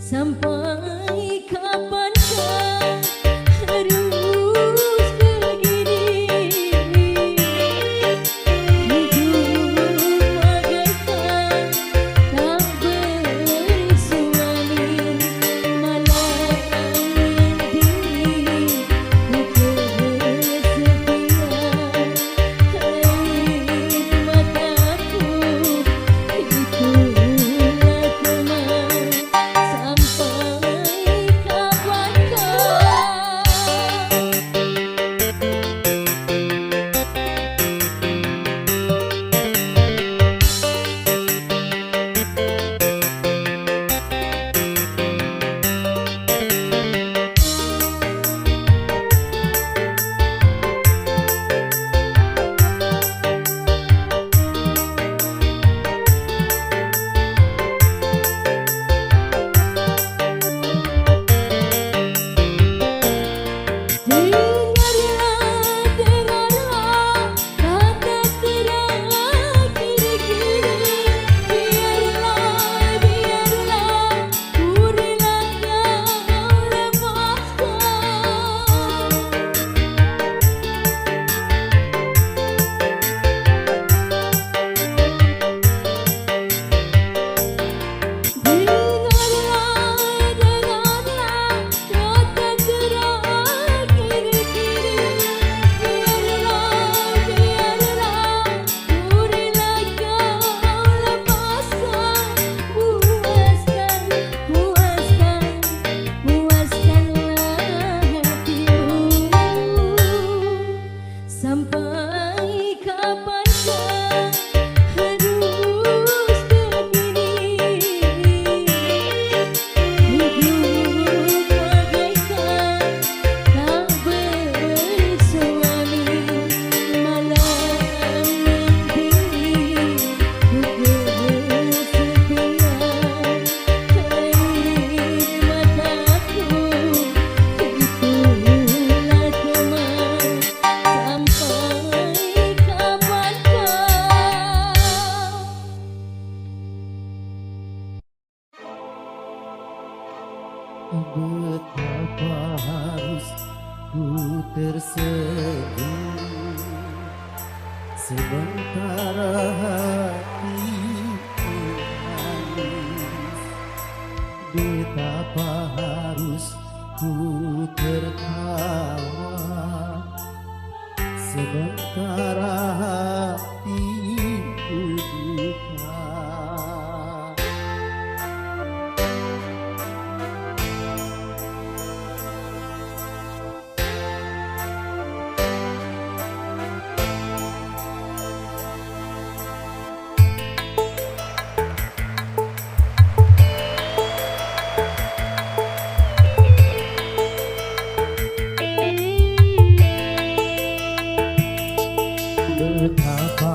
Sampai kapankah harus begini? Hidup bagaikan tak bersuami, malah diri kesepian. Air mataku itulah teman. Sampai kapankah harus begini? Hidup bagaikan tak bersuami, malah diri kesepian. Air mataku itulah teman. Sampai kapankah? Betapa harus ku tersenyum sementara hatiku nangis. Betapa harus ku tertawa sementara hatiku duka. Betapa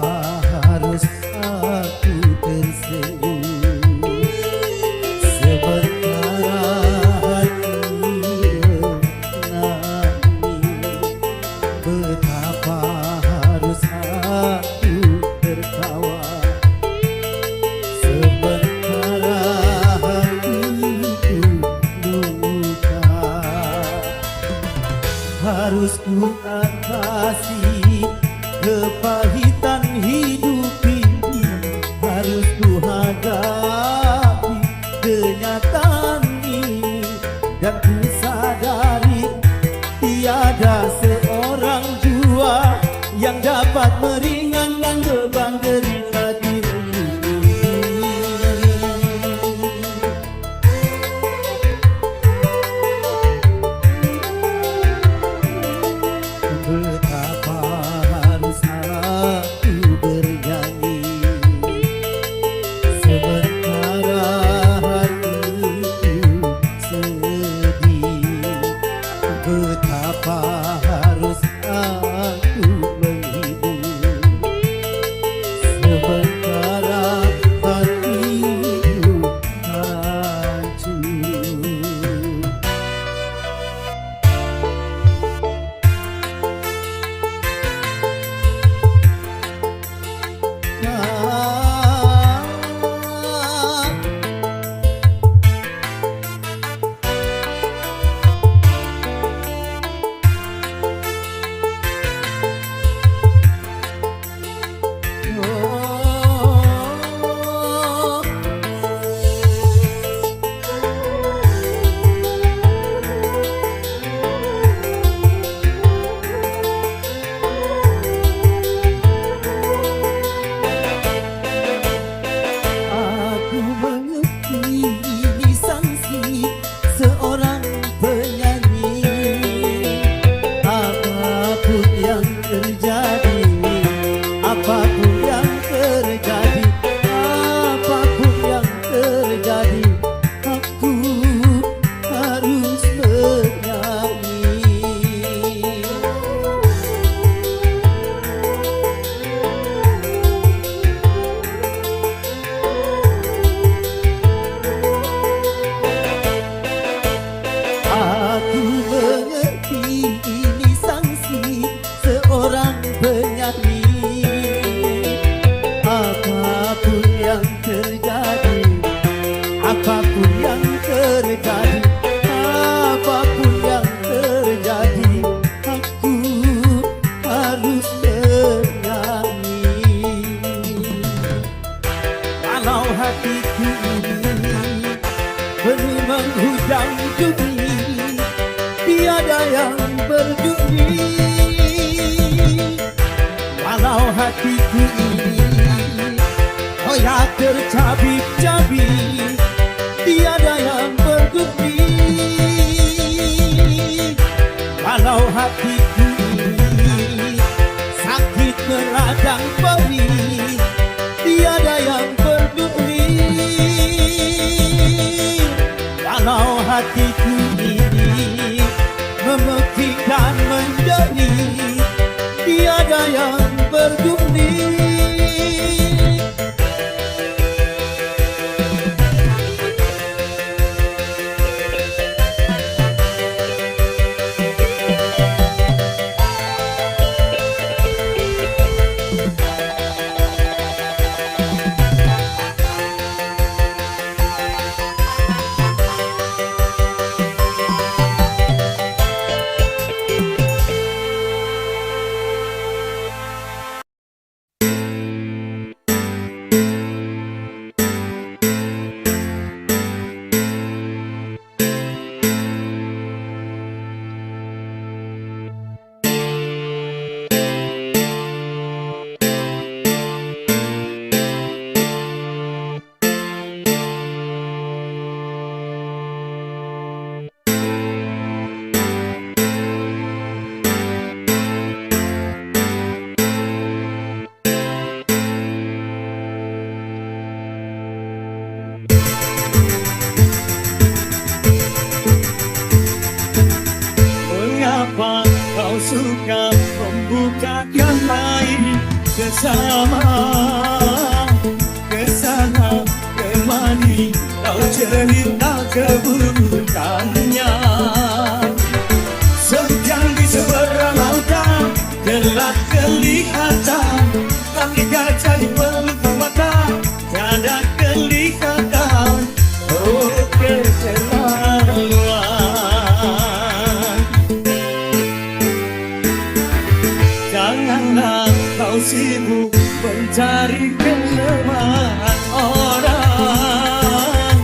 harus aku tersenyum sementara hati menangis. Betapa harus aku tertawa sementara hatiku luka. Harus ku atasi kepahitan hidup ini, harus ku hadapi kenyataan ini, dan ku sadari tiada seorang jua yang dapat meringankan beban derita hati ini. Betapa harus aku bernyanyi sementara hatiku sedih. Betapa menghujam bumi, tiada yang berduri. Walau hatiku ini koyak tercabik-cabik, tiada yang berduri. Walau hatiku ini sakit meradang perih, tiada yang berduri. Walau hatiku ini memekik dan menjadi, tiada yang berduri. Mengapa kau suka membukakan lain bersama? Kesana kemari kau cerita keburukannya. Sejam di seberang lautan gelap kelihatan, tapi gajah di pelupuk mata tiada kelihatan. Oh keterlaluan, janganlah kau sibuk mencari kelemahan orang.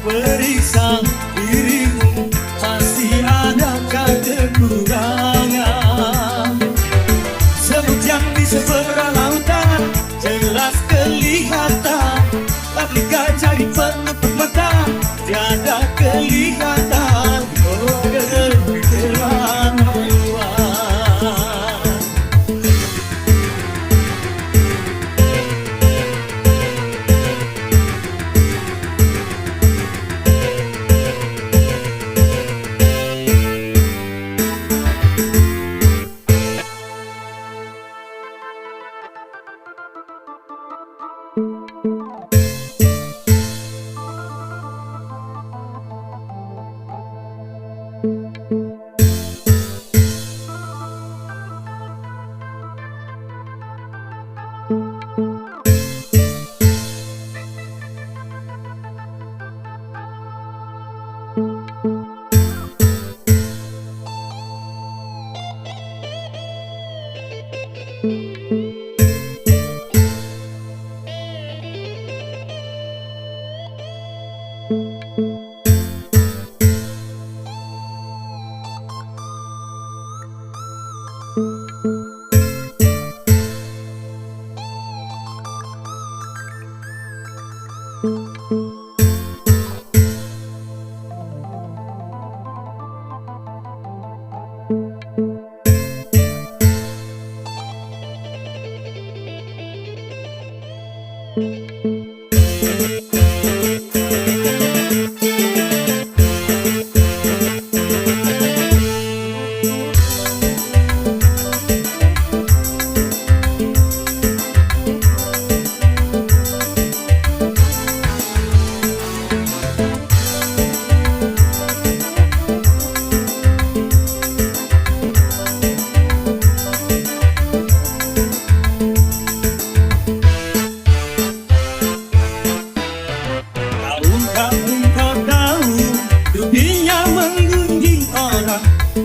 Periksa dirimu, pasti ada kekurangan. Sejam di seberang lautan jelas kelihatan, tapi gajah di pelupuk mata tiada kelihatan. Oh keterlaluan.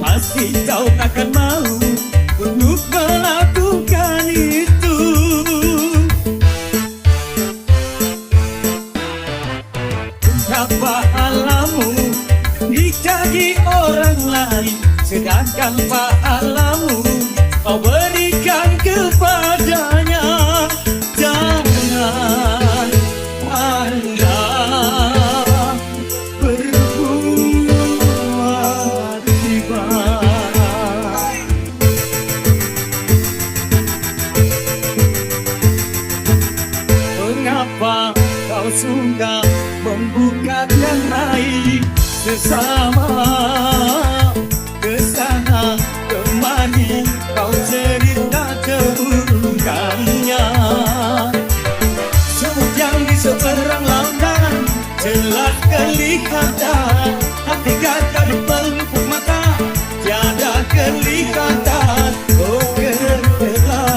Pasti kau takkan mau untuk melakukan itu. Betapa alammu gaji orang lain, sedangkan pahalmu kau berikan kepadanya. Jangan Anda berbuat riba. Mengapa kau suka membukakan aib sesama? Kesana kemari kau cerita keburukannya. Semut yang di seberang lautan jelas kelihatan, hati gajah di pelupuk mata tiada kelihatan. Oh keterlaluan.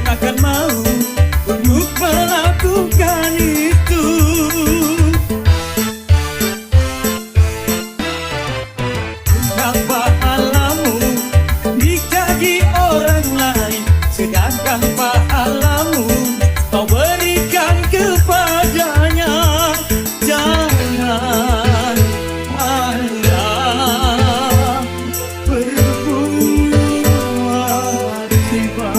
Akan mau untuk melakukan itu. Kenapa pahalmu dikaji orang lain, sedangkan pahalmu kau berikan kepadanya. Jangan Anda berbuat riba.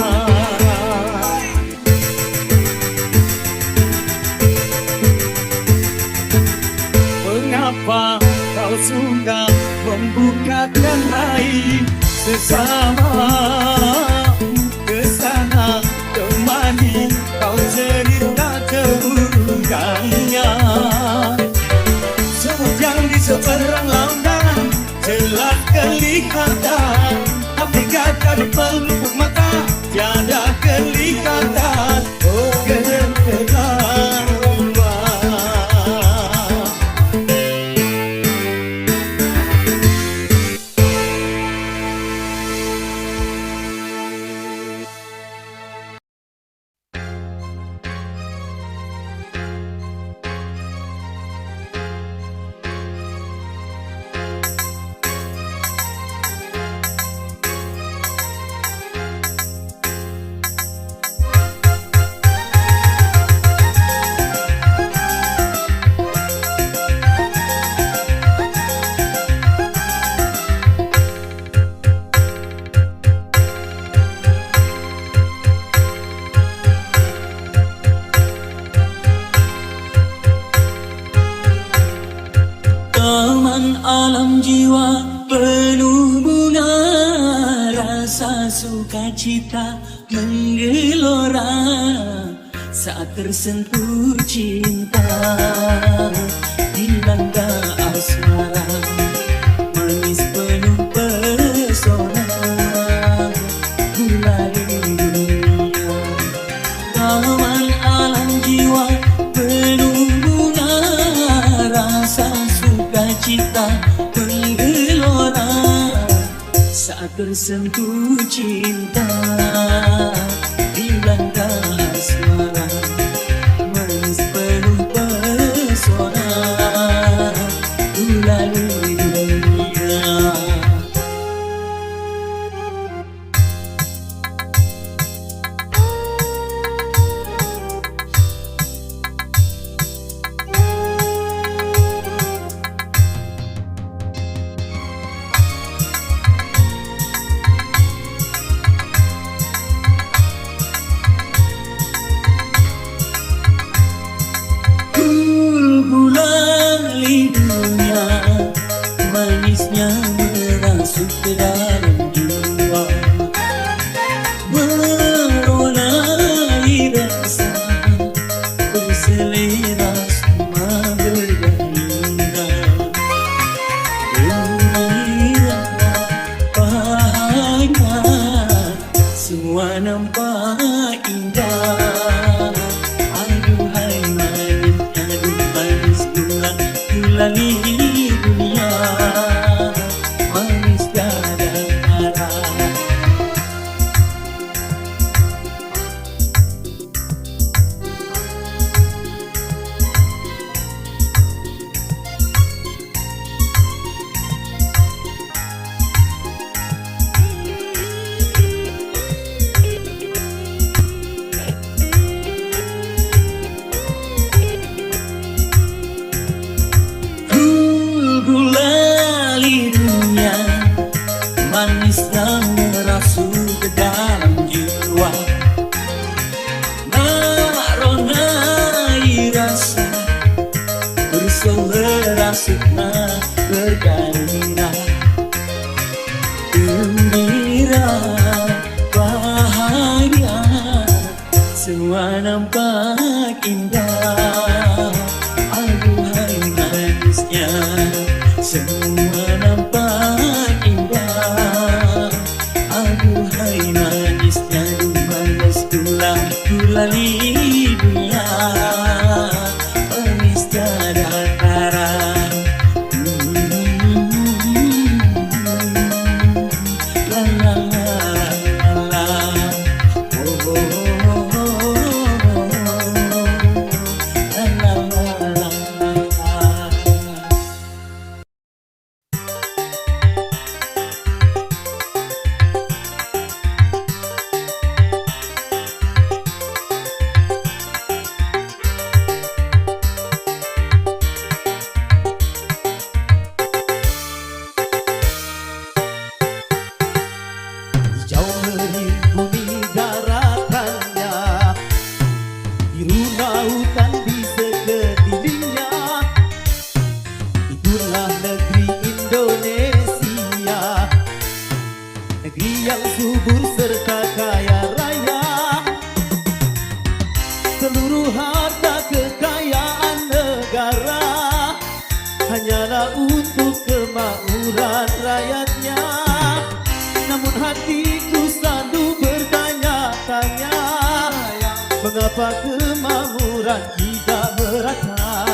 Mengapa kau suka membukakan aib sesama? Kesana kemari kau cerita keburukannya. Semut yang di seberang lautan jelas kelihatan, tapi gajah di pelupuk mata tiada kelihatan. Oh keterlaluan. Taman alam jiwa penuh bunga, rasa sukacita menggelora saat tersentuh cinta dilanda asmara. saat tersentuh cinta, dilanda suara manis penuh pesona, ku lalui dunia. Gulali dunia, manisnya merasuk ke dalam jiwa, meronai rasa, berselera semua bergairah. Gembira, bahagia, semua nampak indah. Aduhai manisnya, aduh manis gulali dunia, manis tiada tara. Gulali dunia, manisnya merasuk ke dalam jiwa, meronai rasa, berselera semua bergairah. Gembira, bahagia, semua nampak indah. Aduhai manisnya, semua nampak indah. Aduhai manisnya, aduh manis gulali dunia, manis tiada tara. La la la la la, oh oh oh oh, la la la la la. Hijau merimbuni daratannya, biru lautan di sekelilingnya. Itulah negeri Indonesia, negeri yang subur serta kaya raya. Seluruh harta kekayaan negara hanyalah untuk kemakmuran rakyatnya. Namun hatiku selalu bertanya-tanya, mengapa kemakmuran tidak merata?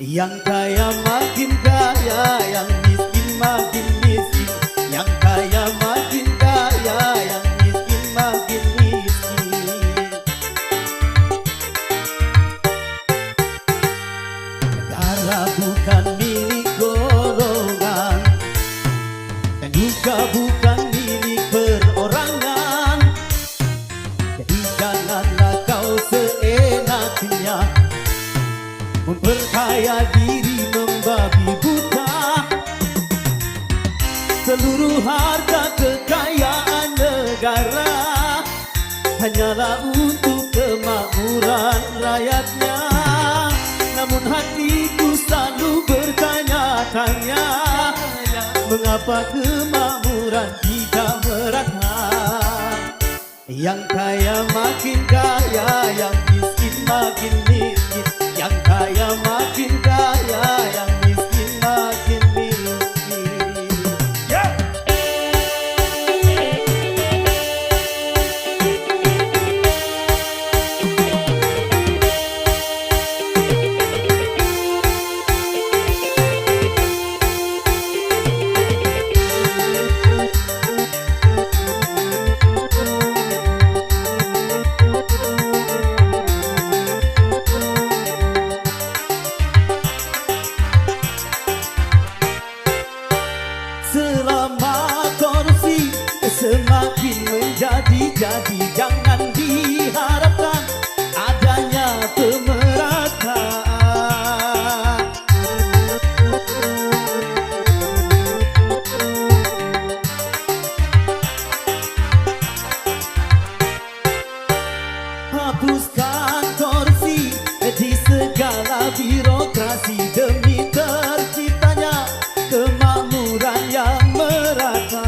Yang kaya makin kaya, yang miskin makin miskin. Yang kaya makin kaya, yang miskin makin miskin. Negara bukan milik golongan, dan juga bukan milik perorangan. Jadi janganlah kau seenaknya memperkaya diri membabi buta. Seluruh harta kekayaan negara hanyalah untuk kemakmuran rakyatnya. Namun hatiku selalu bertanya-tanya, mengapa kemakmuran tidak merata? Yang kaya makin kaya, yang miskin makin miskin. Yang kaya makin kaya, yang miskin makin miskin. Yeah! menjadi, jangan diharapkan adanya pemerataan. Hapuskan korupsi di segala birokrasi demi terciptanya kemakmuran yang merata.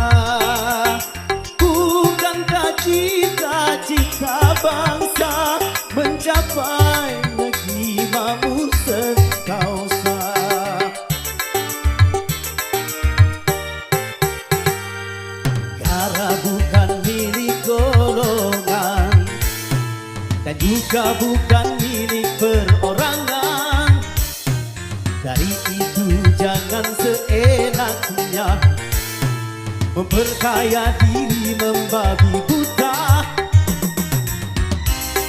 Bukankah cita-cita bangsa mencapai negeri makmur sentosa? Negara bukan milik golongan dan juga bukan milik perorangan. Dari itu jangan seenaknya memperkaya diri membabi buta.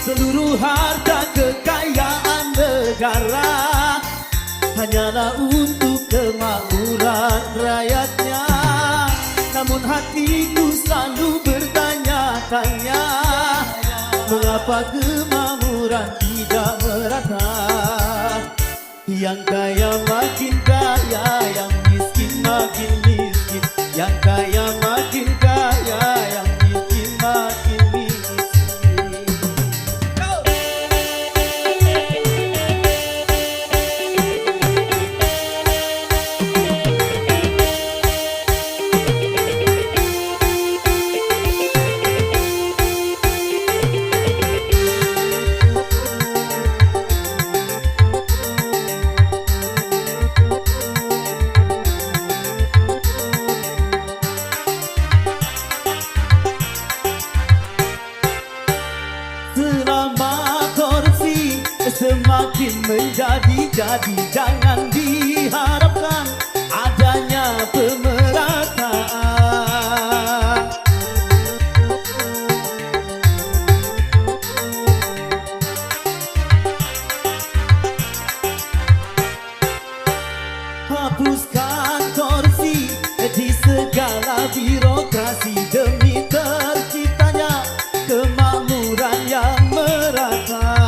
Seluruh harta kekayaan negara hanyalah untuk kemakmuran rakyatnya. Namun hatiku selalu bertanya-tanya, mengapa kemakmuran tidak merata? Yang kaya makin kaya, yang miskin makin miskin. Yang kaya makin kaya, yang miskin makin miskin. Go! Selama korupsi semakin menjadi-jadi, jangan diharapkan adanya pemerataan. Hapuskan korupsi di segala birokrasi demi terciptanya kemakmuran yang merata.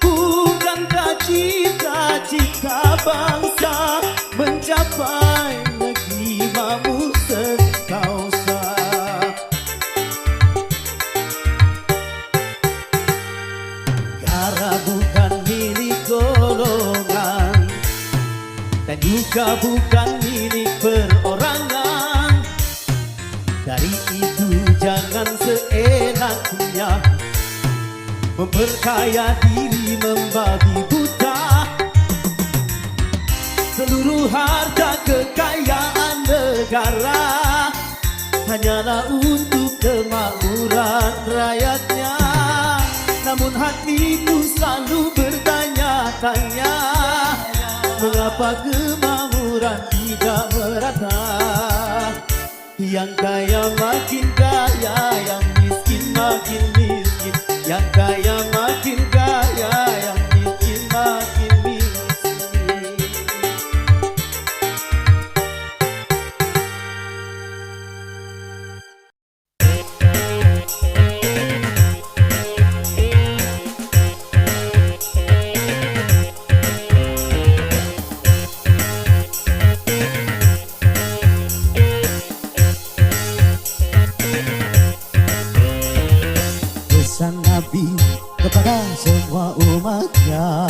Bukankah cita-cita bangsa mencapai negeri makmur sentosa? Negara bukan milik golongan dan juga bukan milik perorangan. Dari itu jangan seenaknya memperkaya diri membabi buta. Seluruh harta kekayaan negara hanyalah untuk kemakmuran rakyatnya. Namun hatiku selalu bertanya-tanya, mengapa kemakmuran tidak merata? Yang kaya makin kaya, yang miskin makin miskin. Yang kaya makin kaya, yang miskin makin miskin. Pesan Nabi kepada semua umatnya,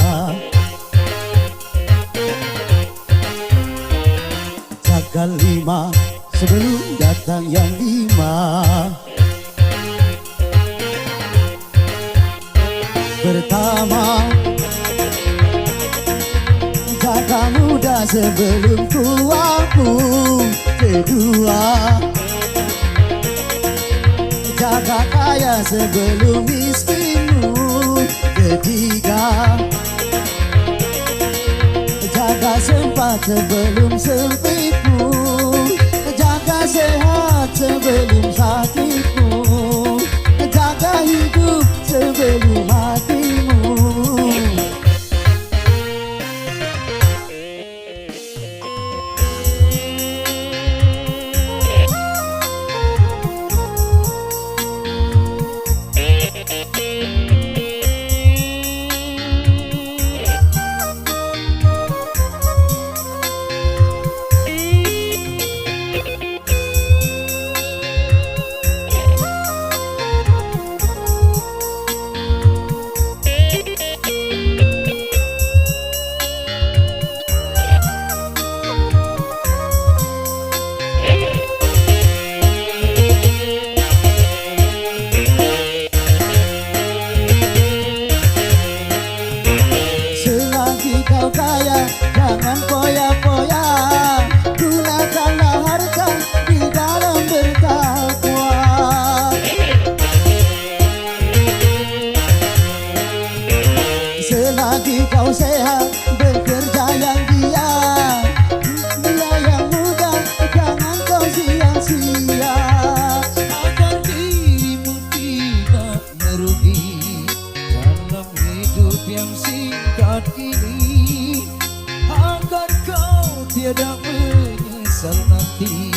jaga 5 sebelum datang yang 5. Pertama, jaga muda sebelum tuamu. Kedua, jaga kaya sebelum miskinmu. Ketiga, jaga sempat sebelum sempitmu. Jaga sehat sebelum sakitmu. Jaga hidup sebelum matimu. tiada menyesal nanti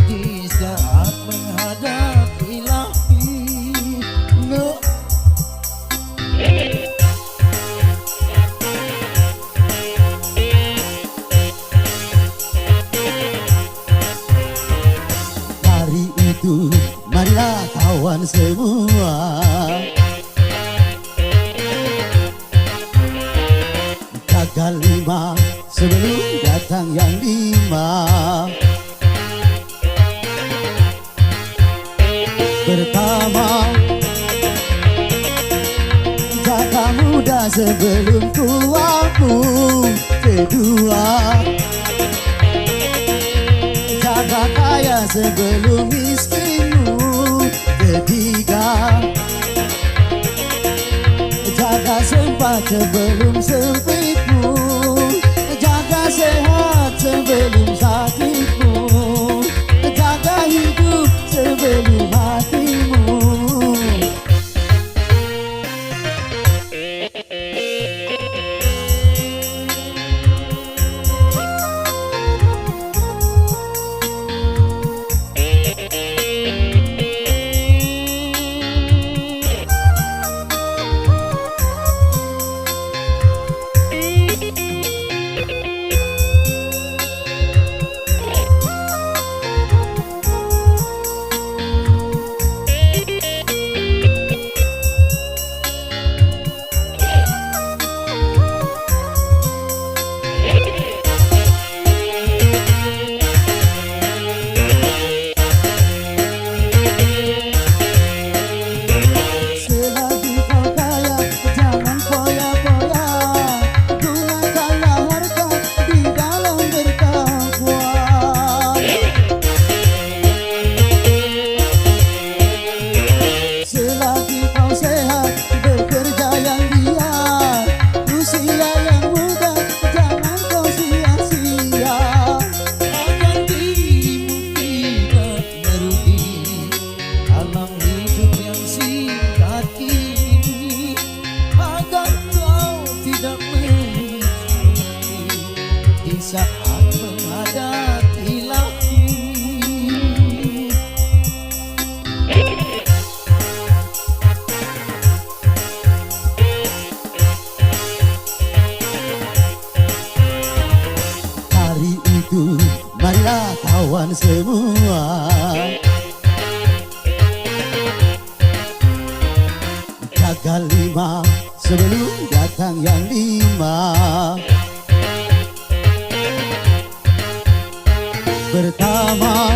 di saat menghadapi ilahi. No. Hari itu marilah kawan semua, jaga lima sebelum datang yang lima. Pertama, jaga muda sebelum tuamu. Kedua, jaga kaya sebelum miskinmu. Ketiga, jaga sempat sebelum sempitmu. Jaga sehat sebelum sakitmu. Jaga hidup sebelum matimu. Selagi kau kaya, jangan foya-foya. Gunakanlah harta di dalam bertakwa. Selagi kau sehat, bekerja yang giat. Usia yang muda, jangan kau sia-sia. Agar dirimu tidak merugi alam hidup yang singkat ini. Agar kau tidak menyesali di saat menghadapi ilahi. Hari itu marilah kawan semua, jaga lima sebelum datang yang lima. Pertama,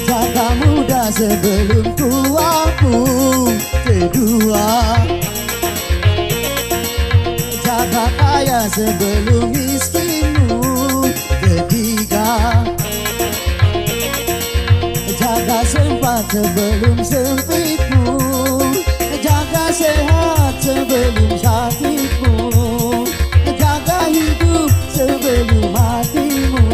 jaga muda sebelum tuamu. Kedua, jaga kaya sebelum miskinmu. Ketiga, jaga sempat sebelum sempitmu. Jaga sehat sebelum sakitmu. Jaga hidup sebelum matimu.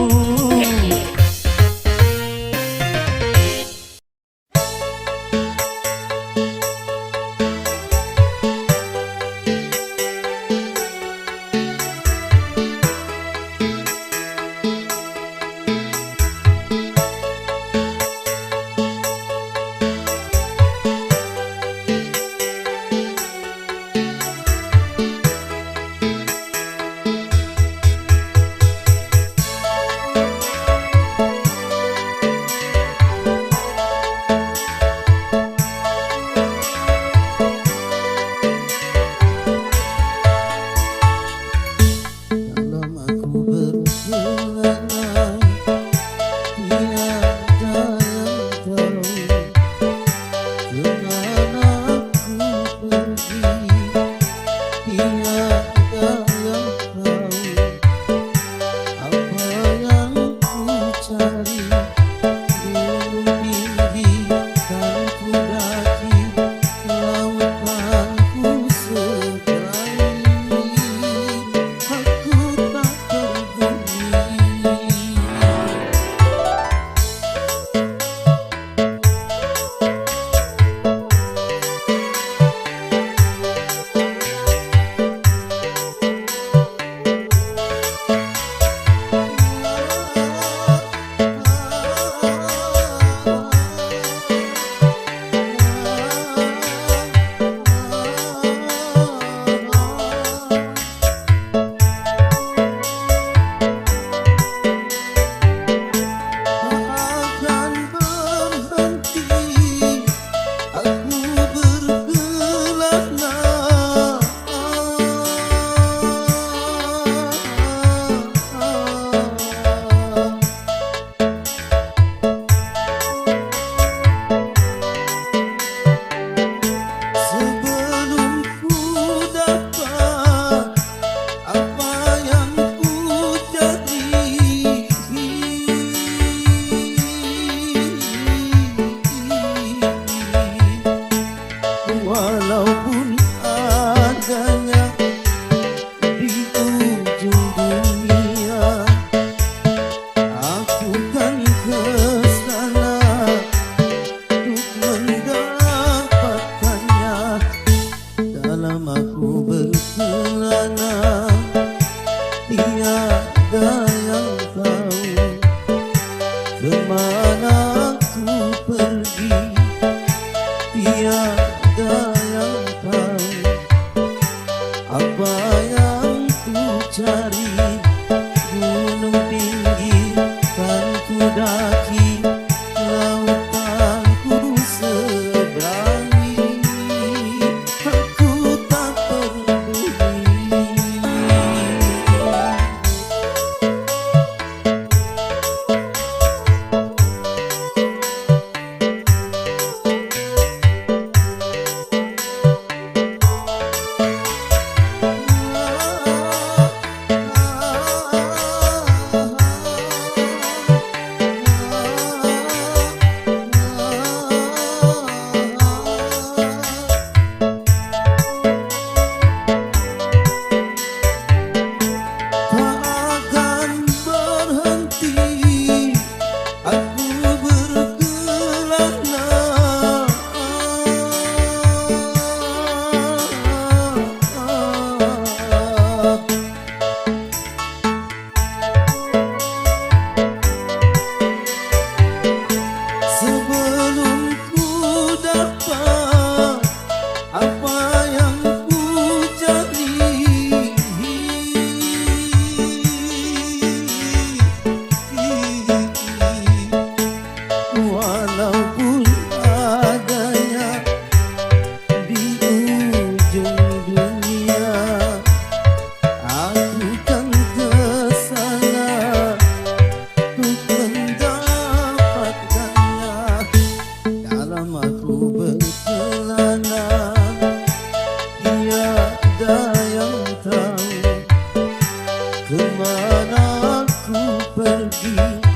Dalam aku berkelana, tiada yang tahu kemana aku pergi. Tiada yang tahu apa yang ku cari. Gunung tinggi kan ku daki, lautan ku seberangi. Aku tak tiada yang tahu kemana ku pergi, tiada yang tahu apa yang ku cari. Gunung tinggi kan ku daki, lautan ku seberangi, aku tak peduli. Takkan berhenti aku berkelana, sebelum ku dapat apa yang ku cari. Walaupun adanya di ujung dunia, aku kan kesana untuk mendapatkannya. Dalam aku berkelana, tiada yang tahu kemana aku pergi.